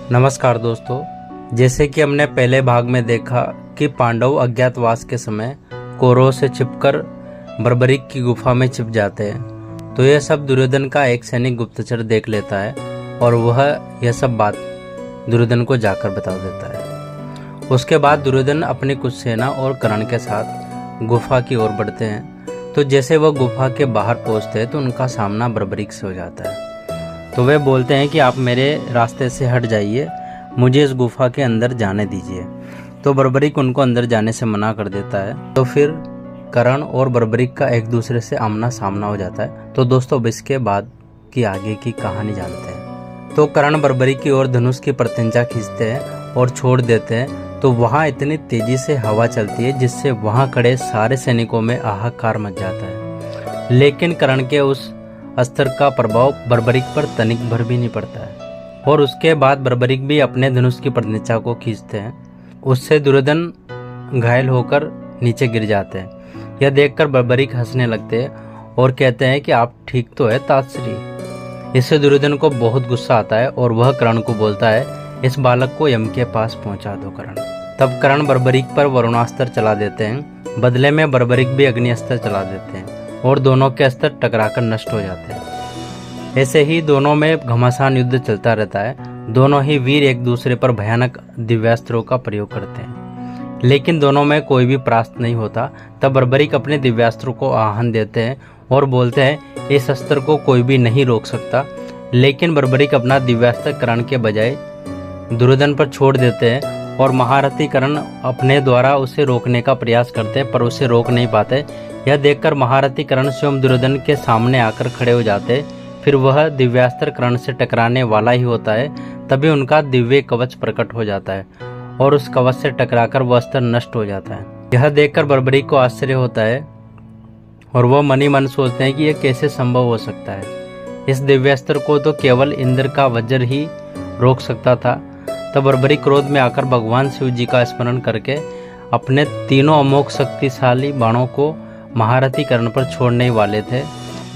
नमस्कार दोस्तों, जैसे कि हमने पहले भाग में देखा कि पांडव अज्ञातवास के समय कौरवों से छिपकर बर्बरीक की गुफा में छिप जाते हैं। तो यह सब दुर्योधन का एक सैनिक गुप्तचर देख लेता है और वह यह सब बात दुर्योधन को जाकर बता देता है। उसके बाद दुर्योधन अपनी कुछ सेना और कर्ण के साथ गुफा की ओर बढ़ते हैं। तो जैसे वह गुफा के बाहर पहुंचते हैं तो उनका सामना बर्बरीक से हो जाता है। तो वे बोलते हैं कि आप मेरे रास्ते से हट जाइए, मुझे इस गुफा के अंदर जाने दीजिए। तो बर्बरीक उनको अंदर जाने से मना कर देता है। तो फिर कर्ण और बर्बरीक का एक दूसरे से आमना सामना हो जाता है। तो दोस्तों, अब इसके बाद की आगे की कहानी जानते हैं। तो कर्ण बर्बरीक की ओर धनुष की प्रत्यंचा खींचते हैं और छोड़ देते हैं। तो वहाँ इतनी तेजी से हवा चलती है जिससे वहाँ खड़े सारे सैनिकों में हाहाकार मच जाता है। लेकिन कर्ण के उस अस्त्र का प्रभाव बर्बरीक पर तनिक भर भी नहीं पड़ता है। और उसके बाद बर्बरीक भी अपने धनुष की प्रत्यंचा को खींचते हैं। उससे दुर्योधन घायल होकर नीचे गिर जाते हैं। यह देखकर बर्बरीक हंसने लगते हैं और कहते हैं कि आप ठीक तो है तातश्री। इससे दुर्योधन को बहुत गुस्सा आता है और वह कर्ण को बोलता है, इस बालक को यम के पास पहुंचा दो कर्ण। तब कर्ण बर्बरीक पर वरुणास्त्र चला देते हैं। बदले में बर्बरीक भी अग्निअस्त्र चला देते हैं और दोनों के अस्त्र टकराकर नष्ट हो जाते हैं। ऐसे ही दोनों में घमासान युद्ध चलता रहता है। दोनों ही वीर एक दूसरे पर भयानक दिव्यास्त्रों का प्रयोग करते हैं, लेकिन दोनों में कोई भी परास्त नहीं होता। तब बर्बरीक अपने दिव्यास्त्रों को आह्वान देते हैं और बोलते हैं, इस अस्त्र को कोई भी नहीं रोक सकता। लेकिन बर्बरीक अपना दिव्यास्त्र कर्ण के बजाय दुर्योधन पर छोड़ देते हैं और महारथी कर्ण अपने द्वारा उसे रोकने का प्रयास करते हैं, पर उसे रोक नहीं पाते। यह देखकर महारथी कर्ण स्वयं दुर्योधन के सामने आकर खड़े हो जाते। फिर वह दिव्यास्त्र कर्ण से टकराने वाला ही होता है, तभी उनका दिव्य कवच प्रकट हो जाता है और उस कवच से टकराकर वह अस्त्र नष्ट हो जाता है। यह देखकर बर्बरीक को आश्चर्य होता है और वह मन ही मन सोचते हैं कि यह कैसे संभव हो सकता है। इस दिव्यास्त्र को तो केवल इंद्र का वज्र ही रोक सकता था। तब बर्बरीक क्रोध में आकर भगवान शिव जी का स्मरण करके अपने तीनों अमोघ शक्तिशाली बाणों को महारथी कर्ण पर छोड़ने वाले थे।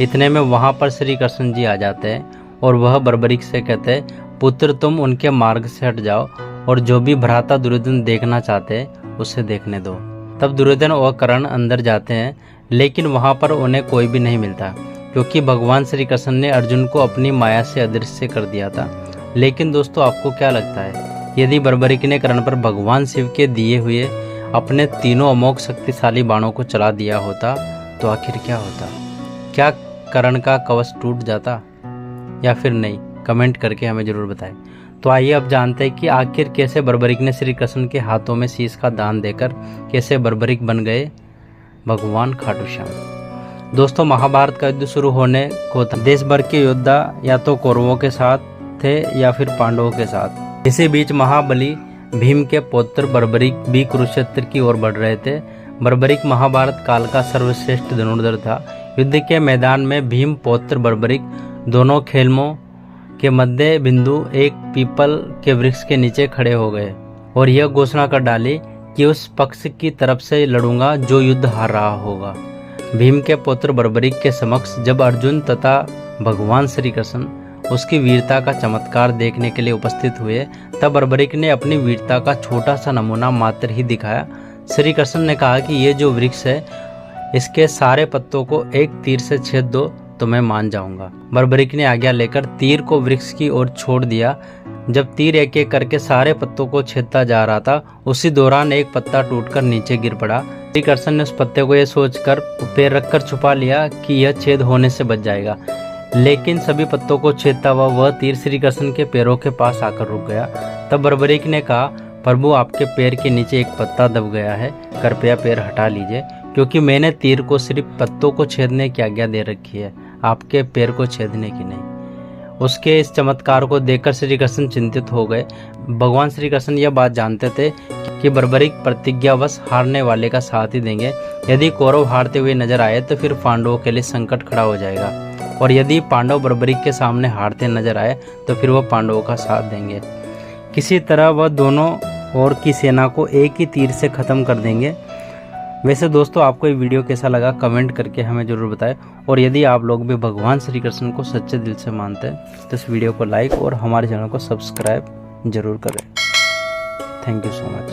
इतने में वहां पर श्री कृष्ण जी आ जाते हैं और वह बर्बरीक से कहते हैं, पुत्र तुम उनके मार्ग से हट जाओ और जो भी भ्राता दुर्योधन देखना चाहते हैं उसे देखने दो। तब दुर्योधन और कर्ण अंदर जाते हैं, लेकिन वहां पर उन्हें कोई भी नहीं मिलता, क्योंकि भगवान श्री कृष्ण ने अर्जुन को अपनी माया से अदृश्य कर दिया था। लेकिन दोस्तों, आपको क्या लगता है, यदि बर्बरीक ने कर्ण पर भगवान शिव के दिए हुए अपने तीनों अमोघ शक्तिशाली बाणों को चला दिया होता तो आखिर क्या होता? क्या कर्ण का कवच टूट जाता या फिर नहीं? कमेंट करके हमें जरूर बताएं। तो आइए अब जानते हैं कि आखिर कैसे बर्बरीक ने श्री कृष्ण के हाथों में शीश का दान देकर कैसे बर्बरीक बन गए भगवान खाटू श्याम। दोस्तों, महाभारत का युद्ध शुरू होने को था। देश भर के योद्धा या तो कौरवों के साथ थे या फिर पांडवों के साथ। इसी बीच महाबली भीम के पौत्र बर्बरीक भी कुरुक्षेत्र की ओर बढ़ रहे थे। बर्बरीक महाभारत काल का सर्वश्रेष्ठ धनुर्धर था। युद्ध के मैदान में भीम पौत्र बर्बरीक दोनों खेलमों के मध्य बिंदु एक पीपल के वृक्ष के नीचे खड़े हो गए और यह घोषणा कर डाली कि उस पक्ष की तरफ से लड़ूंगा जो युद्ध हार रहा होगा। भीम के पुत्र बर्बरीक के समक्ष जब अर्जुन तथा भगवान श्री कृष्ण उसकी वीरता का चमत्कार देखने के लिए उपस्थित हुए, तब बर्बरीक ने अपनी वीरता का छोटा सा नमूना मात्र ही दिखाया। श्री कृष्ण ने कहा कि ये जो वृक्ष है इसके सारे पत्तों को एक तीर से छेद दो तो मैं मान जाऊंगा। बर्बरीक ने आज्ञा लेकर तीर को वृक्ष की ओर छोड़ दिया। जब तीर एक एक करके सारे पत्तों को छेदता जा रहा था, उसी दौरान एक पत्ता टूटकर नीचे गिर पड़ा। श्री कृष्ण ने उस पत्ते को यह सोचकर पैर रखकर छुपा लिया कि यह छेद होने से बच जाएगा, लेकिन सभी पत्तों को छेदता हुआ वह तीर श्री कृष्ण के पैरों के पास आकर रुक गया। तब बर्बरीक ने कहा, प्रभु आपके पैर के नीचे एक पत्ता दब गया है, कृपया पैर हटा लीजिए, क्योंकि मैंने तीर को सिर्फ पत्तों को छेदने की आज्ञा दे रखी है, आपके पैर को छेदने की नहीं। उसके इस चमत्कार को देखकर श्री कृष्ण चिंतित हो गए। भगवान श्री कृष्ण यह बात जानते थे कि बर्बरीक प्रतिज्ञावश हारने वाले का साथ ही देंगे। यदि कौरव हारते हुए नजर आए तो फिर पांडवों के लिए संकट खड़ा हो जाएगा, और यदि पांडव बर्बरीक के सामने हारते नजर आए तो फिर वह पांडवों का साथ देंगे। किसी तरह वह दोनों ओर की सेना को एक ही तीर से खत्म कर देंगे। वैसे दोस्तों, आपको ये वीडियो कैसा लगा कमेंट करके हमें ज़रूर बताएं, और यदि आप लोग भी भगवान श्री कृष्ण को सच्चे दिल से मानते हैं तो इस वीडियो को लाइक और हमारे चैनल को सब्सक्राइब ज़रूर करें। Thank you so much.